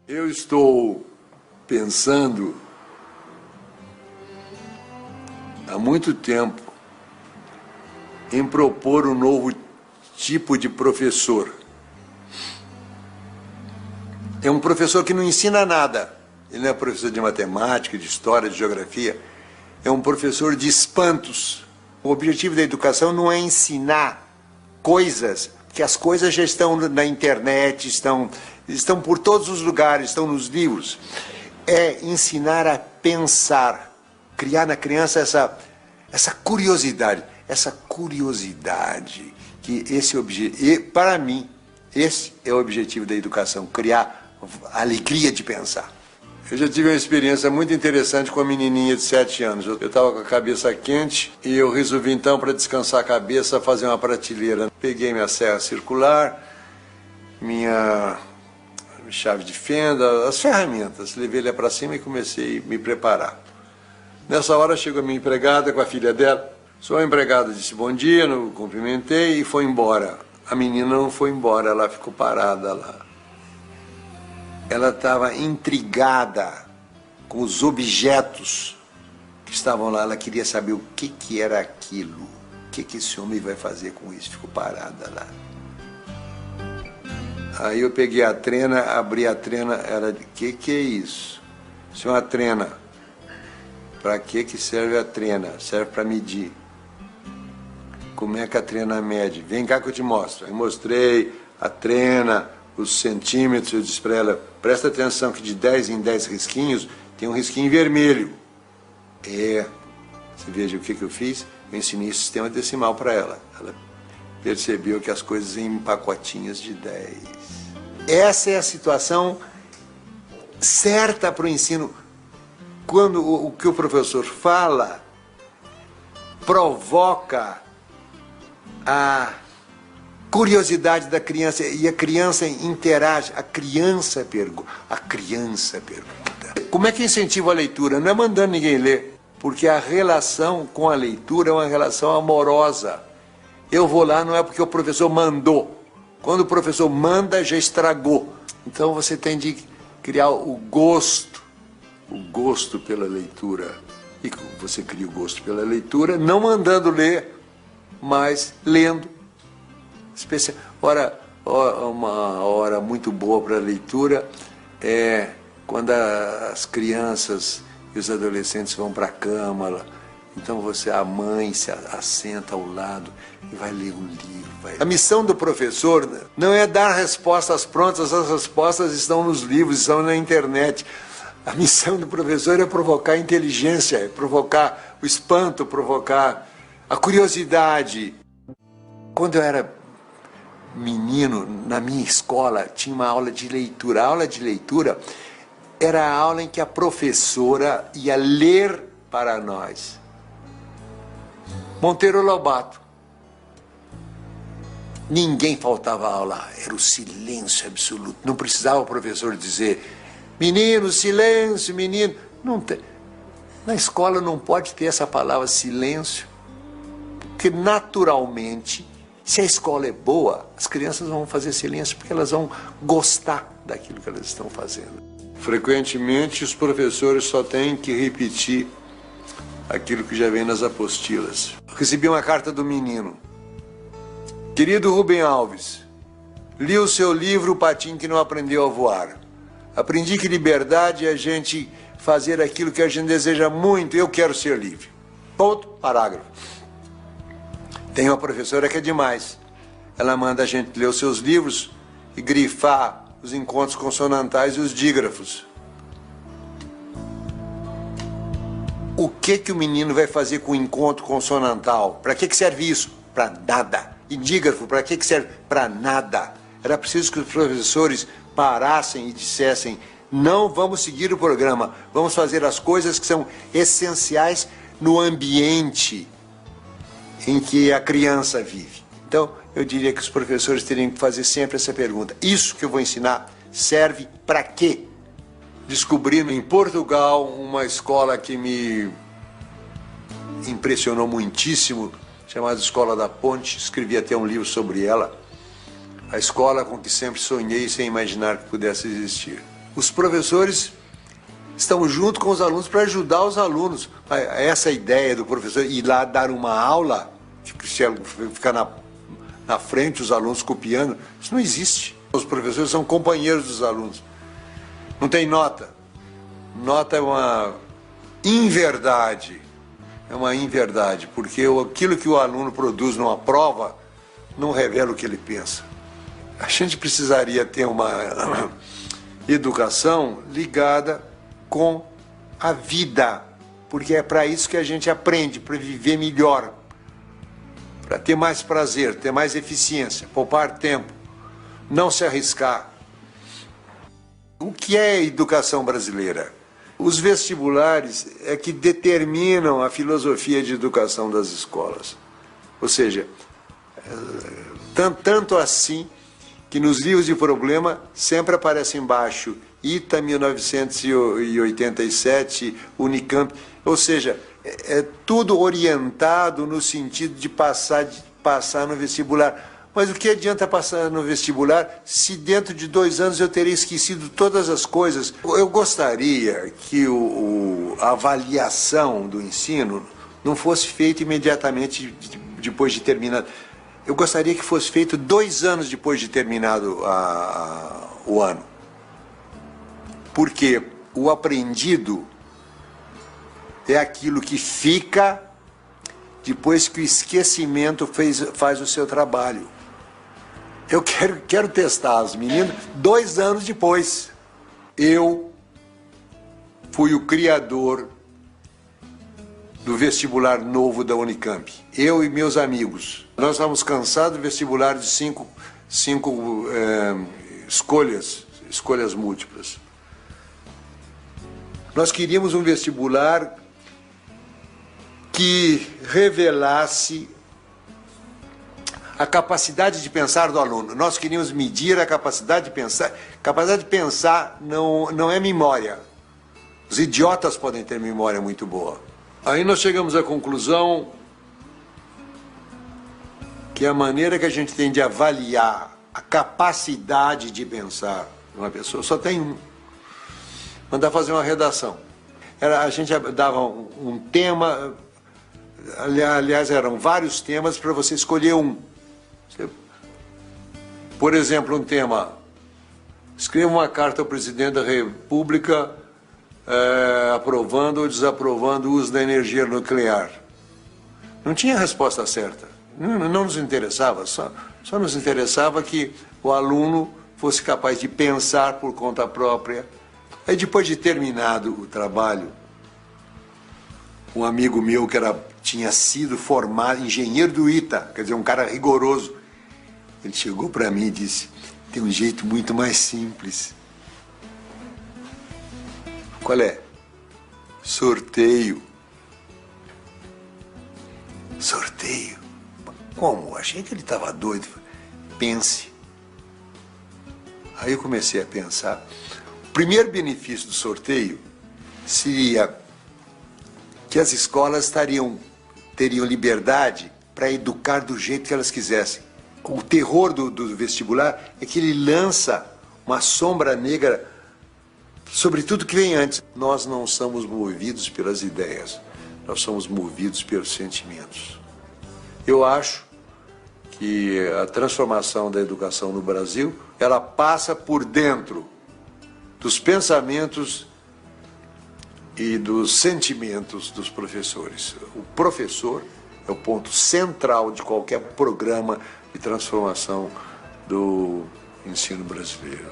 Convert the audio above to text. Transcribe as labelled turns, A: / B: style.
A: Eu estou pensando há muito tempo em propor um novo tipo de professor. É um professor que não ensina nada. Ele não é professor de matemática, de história, de geografia. É um professor de espantos. O objetivo da educação não é ensinar coisas, porque as coisas já estão na internet, estão por todos os lugares, estão nos livros. É ensinar a pensar, criar na criança essa curiosidade, que e para mim, esse é o objetivo da educação, criar a alegria de pensar. Eu já tive uma experiência muito interessante com a menininha de 7 anos. Eu estava com a cabeça quente e eu resolvi então, para descansar a cabeça, fazer uma prateleira. Peguei minha serra circular, minha chave de fenda, as ferramentas. Levei ela para cima e comecei a me preparar. Nessa hora chegou a minha empregada com a filha dela. Sua empregada disse bom dia, eu cumprimentei e foi embora. A menina não foi embora, ela ficou parada lá. Ela estava intrigada com os objetos que estavam lá. Ela queria saber o que era aquilo. O que esse homem vai fazer com isso? Ficou parada lá. Aí eu peguei a trena, abri a trena. Ela disse, que é isso? Isso é uma trena. Para que serve a trena? Serve para medir. Como é que a trena mede? Vem cá que eu te mostro. Aí mostrei a trena, os centímetros. Eu disse para ela, presta atenção que de 10 em 10 risquinhos tem um risquinho vermelho. Você veja o que eu fiz? Eu ensinei sistema decimal para ela. Ela percebeu que as coisas em pacotinhos de 10. Essa é a situação certa para o ensino. Quando o que o professor fala provoca a curiosidade da criança e a criança interage, a criança pergunta. Como é que incentiva a leitura? Não é mandando ninguém ler, porque a relação com a leitura é uma relação amorosa. Eu vou lá não é porque o professor mandou. Quando o professor manda, já estragou. Então você tem de criar o gosto pela leitura. E você cria o gosto pela leitura, não mandando ler, mas lendo. Uma hora muito boa para a leitura é quando as crianças e os adolescentes vão para a cama. Então a mãe se assenta ao lado e vai ler um livro. A missão do professor não é dar respostas prontas, as respostas estão nos livros, estão na internet. A missão do professor é provocar a inteligência, é provocar o espanto, provocar a curiosidade. Quando eu era menino, na minha escola, tinha uma aula de leitura. A aula de leitura era a aula em que a professora ia ler para nós. Monteiro Lobato. Ninguém faltava aula, era o silêncio absoluto. Não precisava o professor dizer, menino, silêncio, menino. Não tem. Na escola não pode ter essa palavra silêncio, porque naturalmente, se a escola é boa, as crianças vão fazer silêncio porque elas vão gostar daquilo que elas estão fazendo. Frequentemente, os professores só têm que repetir aquilo que já vem nas apostilas. Recebi uma carta do menino. Querido Rubem Alves, li o seu livro O Patinho que Não Aprendeu a Voar. Aprendi que liberdade é a gente fazer aquilo que a gente deseja muito. Eu quero ser livre. Ponto, parágrafo. Tem uma professora que é demais. Ela manda a gente ler os seus livros e grifar os encontros consonantais e os dígrafos. O que o menino vai fazer com o encontro consonantal? Para que serve isso? Para nada. E dígrafo, para que serve? Para nada. Era preciso que os professores parassem e dissessem, não vamos seguir o programa, vamos fazer as coisas que são essenciais no ambiente em que a criança vive. Então, eu diria que os professores teriam que fazer sempre essa pergunta. Isso que eu vou ensinar serve para quê? Descobri em Portugal uma escola que me impressionou muitíssimo, chamada Escola da Ponte. Escrevi até um livro sobre ela. A escola com que sempre sonhei sem imaginar que pudesse existir. Os professores estão junto com os alunos para ajudar os alunos. Essa ideia do professor ir lá dar uma aula, ficar na frente os alunos copiando, isso não existe. Os professores são companheiros dos alunos. Não tem nota. Nota é uma inverdade. É uma inverdade, porque aquilo que o aluno produz numa prova não revela o que ele pensa. A gente precisaria ter uma educação ligada com a vida, porque é para isso que a gente aprende, para viver melhor, para ter mais prazer, ter mais eficiência, poupar tempo, não se arriscar. O que é a educação brasileira? Os vestibulares é que determinam a filosofia de educação das escolas. Ou seja, tanto assim que nos livros de problema sempre aparece embaixo ITA 1987, Unicamp, ou seja, é tudo orientado no sentido de passar no vestibular. Mas o que adianta passar no vestibular se dentro de 2 anos eu teria esquecido todas as coisas? Eu gostaria que a avaliação do ensino não fosse feita imediatamente depois de terminado. Eu gostaria que fosse feito 2 anos depois de terminado o ano. Porque o aprendido é aquilo que fica depois que o esquecimento faz o seu trabalho. Eu quero testar as meninas 2 anos depois. Eu fui o criador do vestibular novo da Unicamp. Eu e meus amigos. Nós estávamos cansados do vestibular de 5 escolhas múltiplas. Nós queríamos um vestibular que revelasse a capacidade de pensar do aluno. Nós queríamos medir a capacidade de pensar. Capacidade de pensar não é memória. Os idiotas podem ter memória muito boa. Aí nós chegamos à conclusão que a maneira que a gente tem de avaliar a capacidade de pensar de uma pessoa só tem um. Mandar fazer uma redação. A gente dava um tema, aliás, eram vários temas para você escolher um. Por exemplo, um tema: escreva uma carta ao presidente da República aprovando ou desaprovando o uso da energia nuclear. Não tinha resposta certa. Não nos interessava, só nos interessava que o aluno fosse capaz de pensar por conta própria. Aí, depois de terminado o trabalho, um amigo meu que tinha sido formado engenheiro do ITA, quer dizer, um cara rigoroso, ele chegou para mim e disse: tem um jeito muito mais simples. Qual é? Sorteio. Sorteio? Como? Achei que ele estava doido. Pense. Aí eu comecei a pensar. O primeiro benefício do sorteio seria que as escolas teriam liberdade para educar do jeito que elas quisessem. O terror do vestibular é que ele lança uma sombra negra sobre tudo que vem antes. Nós não somos movidos pelas ideias, nós somos movidos pelos sentimentos. Eu acho que a transformação da educação no Brasil, ela passa por dentro dos pensamentos e dos sentimentos dos professores. O professor é o ponto central de qualquer programa de transformação do ensino brasileiro.